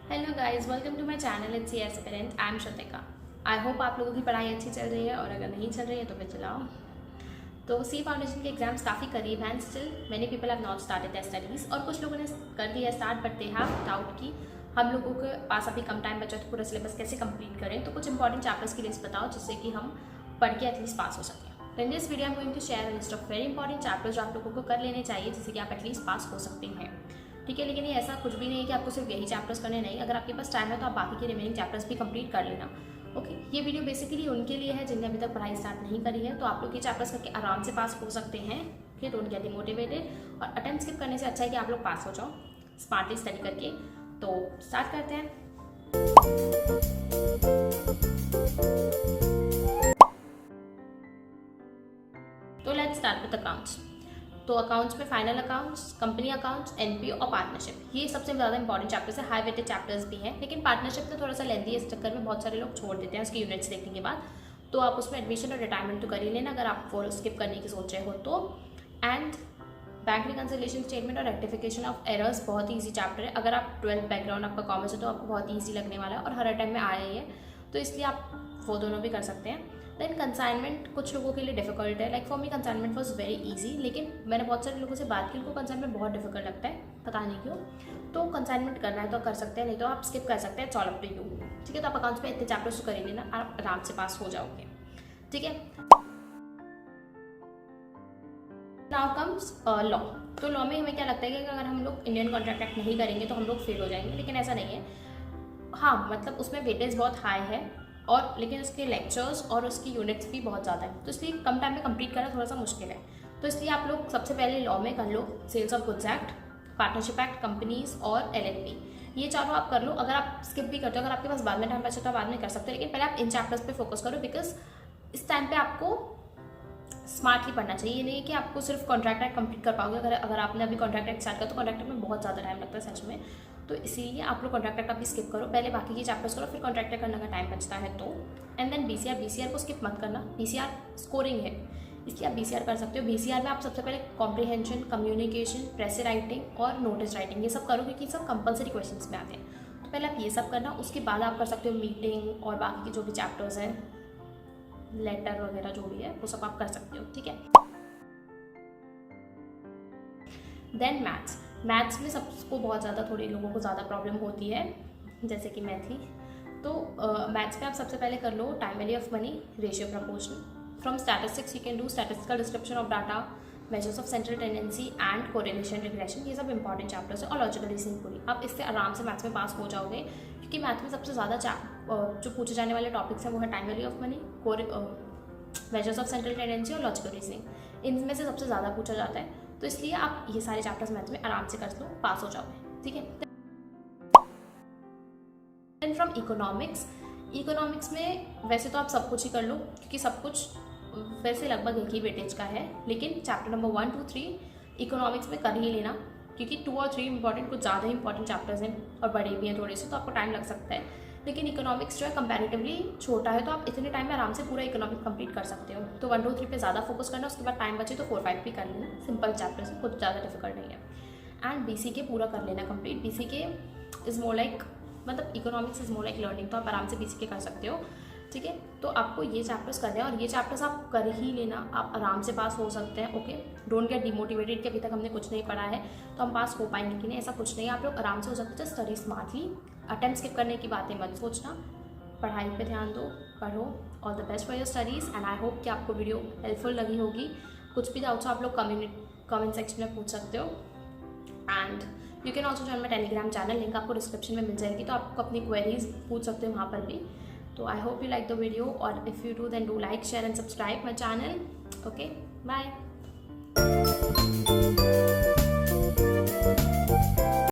Hello guys, welcome to my channel it's C aspirant. I am Shrutika. I hope आप लोगों की पढ़ाई अच्छी चल रही है, और अगर नहीं चल रही है तो फिर चलाओ। तो सी फाउंडेशन के एग्जाम्स काफ़ी करीब हैं। Still many people have not started their studies, और कुछ लोगों ने कर दिया start but they have doubt कि हम लोगों के पास अभी कम टाइम बचा तो पूरा सिलेबस कैसे कंप्लीट करें। तो कुछ इंपॉर्टेंट चैप्टर्स की लिस्ट बताओ जिससे कि हम पढ़ के एटलीस्ट पास हो सकें। तो in this video I am going to share a list of very important chapters जो आप लोगों को कर लेने चाहिए जिससे कि आप एटलीस्ट पास हो सकते हैं। ठीक है, लेकिन ये ऐसा कुछ भी नहीं है कि आपको सिर्फ यही चैप्टर्स करने नहीं। अगर आपके पास टाइम है तो आप बाकी के रिमेनिंग चैप्टर्स भी कंप्लीट कर लेना। ओके, ये वीडियो बेसिकली उनके लिए है जिनने अभी तक पढ़ाई स्टार्ट नहीं करी है। तो आप लोग ये चैप्टर्स करके आराम से पास हो सकते हैं। ओके, डोंट गेट डिमोटिवेटेड, और अटेम्प्ट स्किप करने से अच्छा है कि आप लोग पास हो जाओ स्मार्टली स्टडी करके। तो स्टार्ट करते हैं। तो लेट्स स्टार्ट विद अकाउंट्स। तो अकाउंट्स में final accounts, company accounts, NPO और पार्टनरशिप, ये सबसे ज़्यादा इंपॉर्टेंट चैप्टर्स है। हाई वेटेड चैप्टर्स भी हैं, लेकिन पार्टनरशिप तो थोड़ा सा लेंथी है। इस चक्कर में बहुत सारे लोग छोड़ देते हैं उसकी यूनिट्स देखने के बाद। तो आप उसमें एडमिशन और रिटायरमेंट तो कर ही लेना अगर आप वो स्किप करने की सोच रहे हो तो। एंड बैंक रिकंसिलिएशन स्टेटमेंट और रेक्टिफिकेशन ऑफ एरर्स बहुत ही ईजी चैप्टर है। अगर आप 12th बैकग्राउंड आपका कॉमर्स है तो आपको बहुत ईजी लगने वाला है, और हर टाइम में आया ही है, तो इसलिए आप वो दोनों भी कर सकते हैं। देन कंसाइनमेंट कुछ लोगों के लिए डिफिकल्ट है। Like for me consignment was very easy, लेकिन मैंने बहुत सारे लोगों से बात की, उनको कंसाइनमेंट बहुत डिफिकल्ट लगता है, पता नहीं क्यों। तो कंसाइनमेंट करना है तो कर सकते हैं, नहीं तो आप स्किप कर सकते हैं। It's all up to you. ठीक है, तो आप अकाउंट्स में इतने चैप्टर्स कर ही लेना, आप आराम से पास हो जाओगे। ठीक है, नाउ कम्स लॉ। तो लॉ में हमें क्या लगता है कि अगर हम लोग इंडियन कॉन्ट्रैक्ट एक्ट नहीं करेंगे तो हम लोग फेल हो जाएंगे, लेकिन ऐसा नहीं है। हाँ, मतलब उसमें वेटेज बहुत हाई है, और लेकिन उसके लेक्चर्स और उसकी यूनिट्स भी बहुत ज़्यादा है, तो इसलिए कम टाइम में कंप्लीट करना थोड़ा सा मुश्किल है। तो इसलिए आप लोग सबसे पहले लॉ में कर लो sales of goods act, partnership act, companies और एलएलपी। ये चारों आप कर लो। अगर आप स्किप भी करते हो, अगर आपके पास बाद में टाइम बचा तो बाद में कर सकते हो, लेकिन पहले आप इन चैप्टर्स पे फोकस करो, बिकॉज इस टाइम पे आपको स्मार्टली पढ़ना चाहिए। ये नहीं है कि आपको सिर्फ कॉन्ट्रैक्ट एक्ट कंप्लीट कर पाओगे। अगर आपने अभी कॉन्ट्रैक्ट एक्ट स्टार्ट किया तो कॉन्ट्रैक्ट एक्ट में बहुत ज़्यादा टाइम लगता है सच में। तो इसीलिए आप लोग कॉन्ट्रैक्ट एक्ट अभी स्किप करो, पहले बाकी के चैप्टर्स करो, फिर कॉन्ट्रैक्ट एक्ट करने का टाइम बचता है तो। एंड देन बीसीआर को स्किप मत करना। बीसीआर स्कोरिंग है, इसलिए आप बीसीआर कर सकते हो। बीसीआर में आप सबसे पहले कॉम्प्रीहेंशन, कम्युनिकेशन, प्रेस राइटिंग और नोटिस राइटिंग ये सब करो, क्योंकि सब कंपलसरी क्वेश्चंस में आते हैं। तो पहले आप ये सब करना, उसके बाद आप कर सकते हो मीटिंग और बाकी के जो भी चैप्टर्स हैं, लेटर वगैरह जो भी है वो सब आप कर सकते हो। ठीक है, देन मैथ्स में सबको बहुत ज़्यादा, थोड़ी लोगों को ज़्यादा प्रॉब्लम होती है, जैसे कि मैं थी। तो मैथ्स में आप सबसे पहले कर लो time value of money, ratio proportion. From statistics you can do statistical description of data, measures of central tendency and correlation regression. ये सब इंपॉर्टेंट चैप्टर्स है, और लॉजिकल रीजनिंग पूरी। आप इससे आराम से मैथ्स में पास हो जाओगे, क्योंकि मैथ्स में सबसे ज़्यादा जो पूछे जाने वाले टॉपिक्स हैं वो है time value of money, measures of central tendency और लॉजिकल रीजनिंग। इनमें से सबसे ज़्यादा पूछा जाता है, तो इसलिए आप ये सारे चैप्टर्स मैथ्स में आराम से कर लो, पास हो जाओगे। ठीक है, देन फ्रॉम इकोनॉमिक्स में वैसे तो आप सब कुछ ही कर लो, क्योंकि सब कुछ वैसे लगभग एक ही वेटेज का है, लेकिन चैप्टर नंबर 1, 2, 3 इकोनॉमिक्स में कर ही लेना, क्योंकि 2 और 3 इंपॉर्टेंट, कुछ ज़्यादा इंपॉर्टेंट चैप्टर्स हैं और बड़े भी हैं थोड़े से, तो आपको टाइम लग सकता है। लेकिन इकोनॉमिक्स जो है कंपैरेटिवली छोटा है, तो आप इतने टाइम में आराम से पूरा इकोनॉमिक्स कंप्लीट कर सकते हो। तो 1, 2, 3 पे ज़्यादा फोकस करना, उसके बाद टाइम बचे तो 4, 5 भी कर लेना। सिंपल चैप्टर्स है, कुछ ज़्यादा डिफिकल्ट नहीं है। एंड बीसीके पूरा कर लेना complete. BCK is more like, मतलब economics is more like learning, तो आप आराम से बीसीके कर सकते हो। ठीक है, तो आपको ये चैप्टर्स करने हैं, और ये चैप्टर्स आप कर ही लेना, आप आराम से पास हो सकते हैं। ओके, डोंट गेट डिमोटिवेटेड कि अभी तक हमने कुछ नहीं पढ़ा है तो हम पास हो पाएंगे कि नहीं, ऐसा कुछ नहीं। आप लोग आराम से हो सकते हैं। स्टडी स्मार्टली, अटेम्प्ट स्किप करने की बातें मत सोचना, पढ़ाई पे ध्यान दो, पढ़ो। All the best for your studies, and I hope कि आपको वीडियो हेल्पफुल लगी होगी। कुछ भी डाउट्स आप लोग कमेंट सेक्शन में पूछ सकते हो। And you can also join my Telegram channel, link आपको डिस्क्रिप्शन में मिल जाएगी, तो आपको अपनी क्वेरीज पूछ सकते हो वहाँ पर भी। तो I hope you like the video, और if you do then do like, share and subscribe my channel. Okay, bye.